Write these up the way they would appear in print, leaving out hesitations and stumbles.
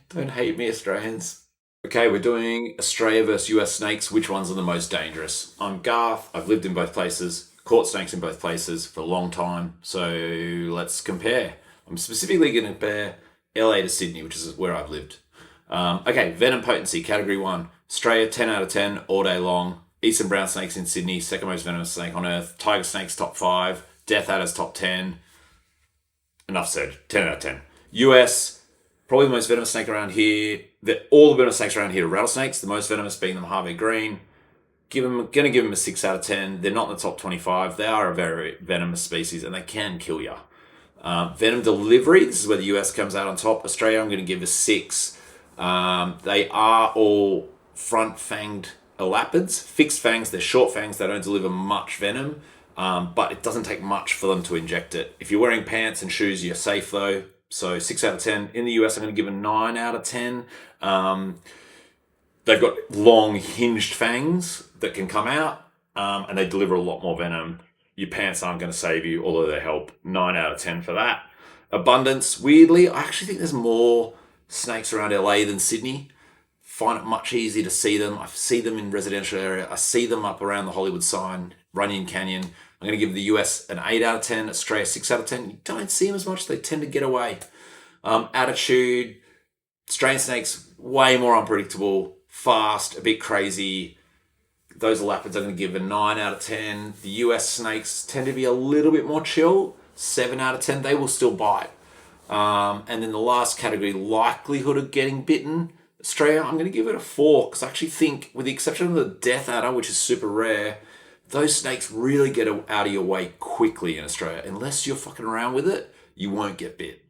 Don't hate me, Australians. Okay, we're doing Australia versus US snakes. Which ones are the most dangerous? I'm Garth. I've lived in both places, caught snakes in both places for a long time. So let's compare. I'm specifically going to compare LA to Sydney, which is where I've lived. Okay, venom potency, category 1. Australia, 10 out of 10, all day long. Eastern brown snakes in Sydney, second most venomous snake on earth. Tiger snakes, top 5. Death adders, top 10. Enough said, 10 out of 10. US, probably the most venomous snake around here. All the venomous snakes around here are rattlesnakes, the most venomous being the Mojave Green. Gonna give them a 6 out of 10. They're not in the top 25. They are a very venomous species and they can kill you. Venom delivery, this is where the US comes out on top. Australia, I'm going to give a 6. They are all front-fanged elapids, fixed fangs. They're short fangs. They don't deliver much venom, but it doesn't take much for them to inject it. If you're wearing pants and shoes, you're safe though. So 6 out of 10. In the US, I'm going to give a 9 out of 10. They've got long hinged fangs that can come out, and they deliver a lot more venom. Your pants aren't going to save you, although they help. 9 out of 10 for that. Abundance, weirdly, I actually think there's more snakes around LA than Sydney. Find it much easier to see them. I see them in residential area. I see them up around the Hollywood sign, Runyon Canyon. I'm going to give the US an 8 out of 10, Australia 6 out of 10. You don't see them as much. They tend to get away. Attitude, Australian snakes, way more unpredictable, fast, a bit crazy. Those elapids I'm going to give a 9 out of 10. The US snakes tend to be a little bit more chill, 7 out of 10. They will still bite. And then the last category, likelihood of getting bitten. Australia, I'm going to give it a 4 because I actually think, with the exception of the death adder, which is super rare, those snakes really get out of your way quickly in Australia. Unless you're fucking around with it, you won't get bit.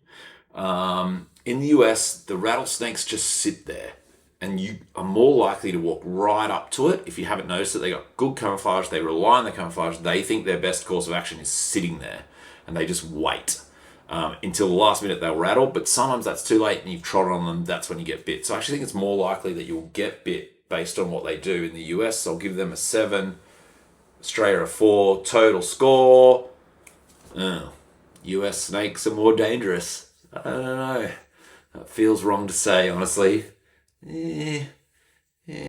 In the US, the rattlesnakes just sit there and you are more likely to walk right up to it. If you haven't noticed it, they got good camouflage. They rely on their camouflage. They think their best course of action is sitting there and they just wait. Until the last minute they'll rattle, but sometimes that's too late and you've trodden on them, that's when you get bit. So I actually think it's more likely that you'll get bit based on what they do in the US. So I'll give them a 7, Australia a 4, total score. US snakes are more dangerous. I don't know. That feels wrong to say, honestly.